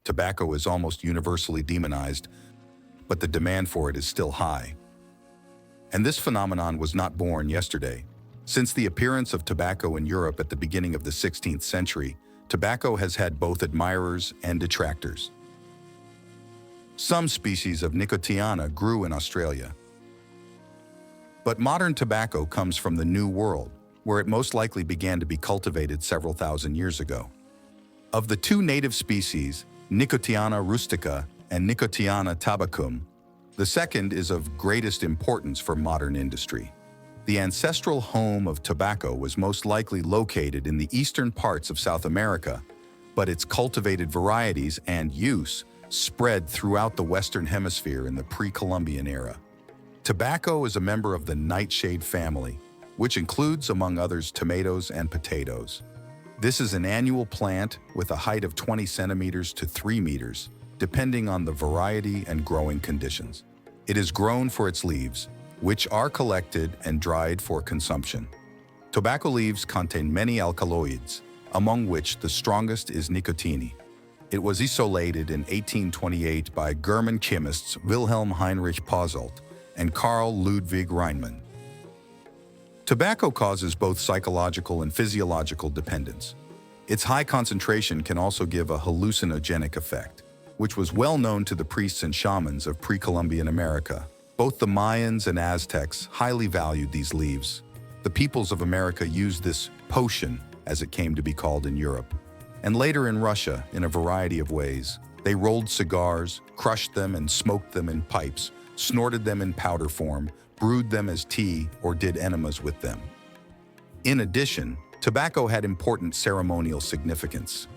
tobacco is almost universally demonized, but the demand for it is still high. And this phenomenon was not born yesterday. Since the appearance of tobacco in Europe at the beginning of the 16th century, tobacco has had both admirers and detractors. Some species of Nicotiana grew in Australia. But modern tobacco comes from the New World, where it most likely began to be cultivated several thousand years ago. Of the two native species, Nicotiana rustica and Nicotiana tabacum, the second is of greatest importance for modern industry. The ancestral home of tobacco was most likely located in the eastern parts of South America, but its cultivated varieties and use spread throughout the Western Hemisphere in the pre-Columbian era. Tobacco is a member of the nightshade family, which includes, among others, tomatoes and potatoes. This is an annual plant with a height of 20 centimeters to 3 meters, depending on the variety and growing conditions. It is grown for its leaves, which are collected and dried for consumption. Tobacco leaves contain many alkaloids, among which the strongest is nicotine. It was isolated in 1828 by German chemists Wilhelm Heinrich Posselt and Karl Ludwig Reinmann. Tobacco causes both psychological and physiological dependence. Its high concentration can also give a hallucinogenic effect, which was well known to the priests and shamans of pre-Columbian America. Both the Mayans and Aztecs highly valued these leaves. The peoples of America used this potion, as it came to be called in Europe, and later in Russia in a variety of ways. They rolled cigars, crushed them and smoked them in pipes, snorted them in powder form, brewed them as tea, or did enemas with them. In addition, tobacco had important ceremonial significance.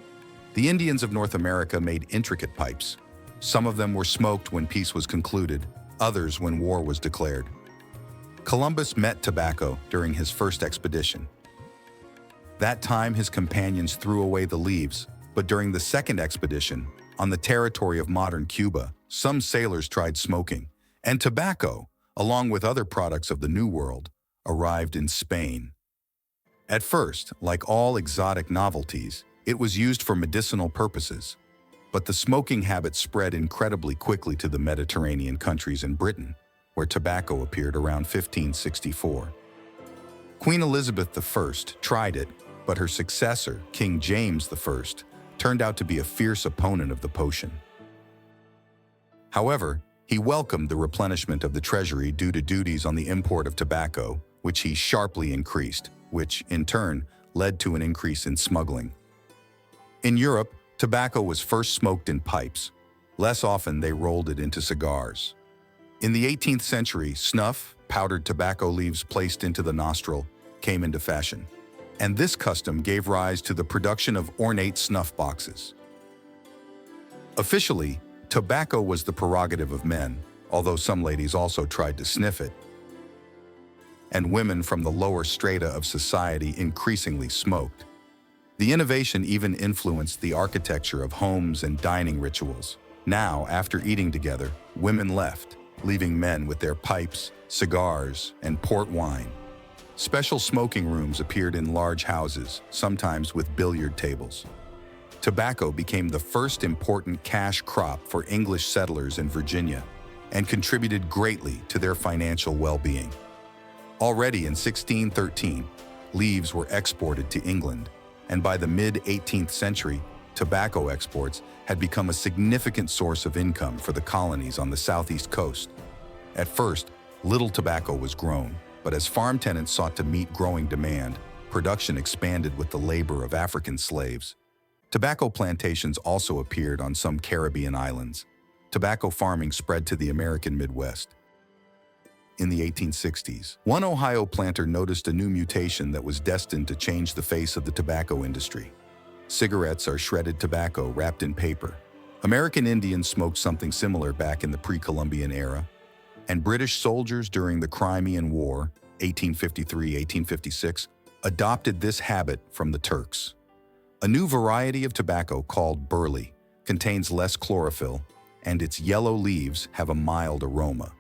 The Indians of North America made intricate pipes. Some of them were smoked when peace was concluded, others when war was declared. Columbus met tobacco during his first expedition. That time his companions threw away the leaves, but during the second expedition, on the territory of modern Cuba, some sailors tried smoking, and tobacco, along with other products of the New World, arrived in Spain. At first, like all exotic novelties, it was used for medicinal purposes, but the smoking habit spread incredibly quickly to the Mediterranean countries and Britain, where tobacco appeared around 1564. Queen Elizabeth I tried it, but her successor, King James I, turned out to be a fierce opponent of the potion. However, he welcomed the replenishment of the treasury due to duties on the import of tobacco, which he sharply increased, which, in turn, led to an increase in smuggling. In Europe, tobacco was first smoked in pipes. Less often, they rolled it into cigars. In the 18th century, snuff, powdered tobacco leaves placed into the nostril, came into fashion, and this custom gave rise to the production of ornate snuff boxes. Officially, tobacco was the prerogative of men, although some ladies also tried to sniff it, and women from the lower strata of society increasingly smoked. The innovation even influenced the architecture of homes and dining rituals. Now, after eating together, women left, leaving men with their pipes, cigars, and port wine. Special smoking rooms appeared in large houses, sometimes with billiard tables. Tobacco became the first important cash crop for English settlers in Virginia and contributed greatly to their financial well-being. Already in 1613, leaves were exported to England, and by the mid-18th century, tobacco exports had become a significant source of income for the colonies on the southeast coast. At first, little tobacco was grown, but as farm tenants sought to meet growing demand, production expanded with the labor of African slaves. Tobacco plantations also appeared on some Caribbean islands. Tobacco farming spread to the American Midwest. In the 1860s, one Ohio planter noticed a new mutation that was destined to change the face of the tobacco industry. Cigarettes are shredded tobacco wrapped in paper. American Indians smoked something similar back in the pre-Columbian era, and British soldiers during the Crimean War, 1853-1856, adopted this habit from the Turks. A new variety of tobacco called burley contains less chlorophyll, and its yellow leaves have a mild aroma.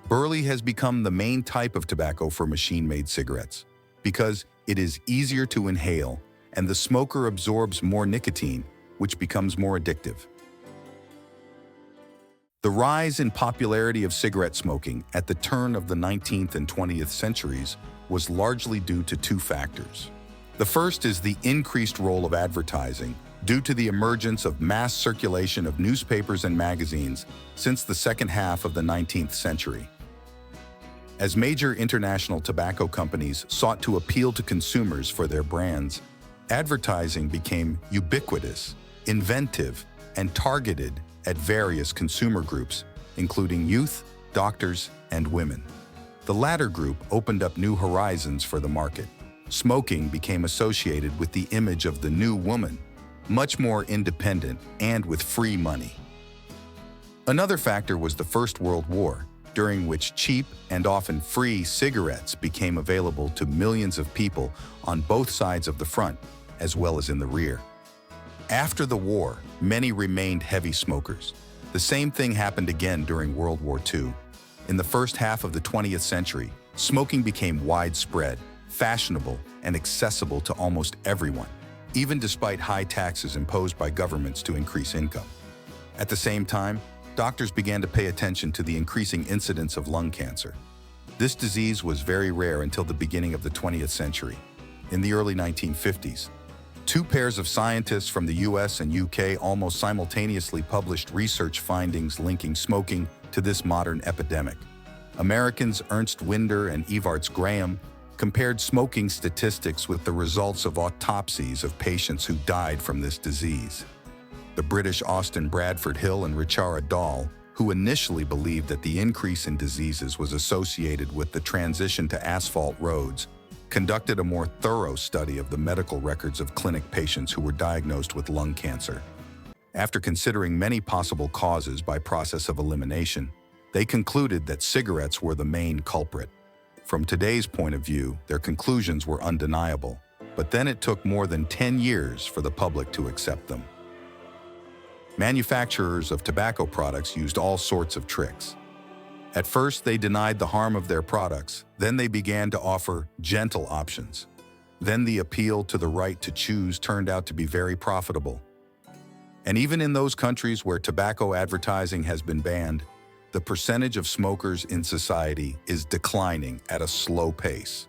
Burley has become the main type of tobacco for machine-made cigarettes because it is easier to inhale and the smoker absorbs more nicotine which becomes more addictive. The rise in popularity of cigarette smoking at the turn of the 19th and 20th centuries was largely due to two factors. The first is the increased role of advertising due to the emergence of mass circulation of newspapers and magazines since the second half of the 19th century. As major international tobacco companies sought to appeal to consumers for their brands, advertising became ubiquitous, inventive, and targeted at various consumer groups, including youth, doctors, and women. The latter group opened up new horizons for the market. Smoking became associated with the image of the new woman, much more independent and with free money. Another factor was the First World War, during which cheap and often free cigarettes became available to millions of people on both sides of the front, as well as in the rear. After the war, many remained heavy smokers. The same thing happened again during World War II. In the first half of the 20th century, smoking became widespread, fashionable, and accessible to almost everyone, even despite high taxes imposed by governments to increase income. At the same time, doctors began to pay attention to the increasing incidence of lung cancer. This disease was very rare until the beginning of the 20th century. In the early 1950s, two pairs of scientists from the US and UK almost simultaneously published research findings linking smoking to this modern epidemic. Americans Ernst Winder and Evarts Graham compared smoking statistics with the results of autopsies of patients who died from this disease. The British Austin Bradford Hill and Richard Dahl, who initially believed that the increase in diseases was associated with the transition to asphalt roads, conducted a more thorough study of the medical records of clinic patients who were diagnosed with lung cancer. After considering many possible causes by process of elimination, they concluded that cigarettes were the main culprit. From today's point of view, their conclusions were undeniable, but then it took more than 10 years for the public to accept them. Manufacturers of tobacco products used all sorts of tricks. At first, they denied the harm of their products. Then they began to offer gentle options. Then the appeal to the right to choose turned out to be very profitable. And even in those countries where tobacco advertising has been banned, the percentage of smokers in society is declining at a slow pace.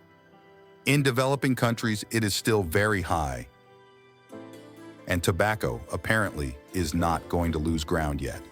In developing countries, it is still very high. And tobacco, apparently, is not going to lose ground yet.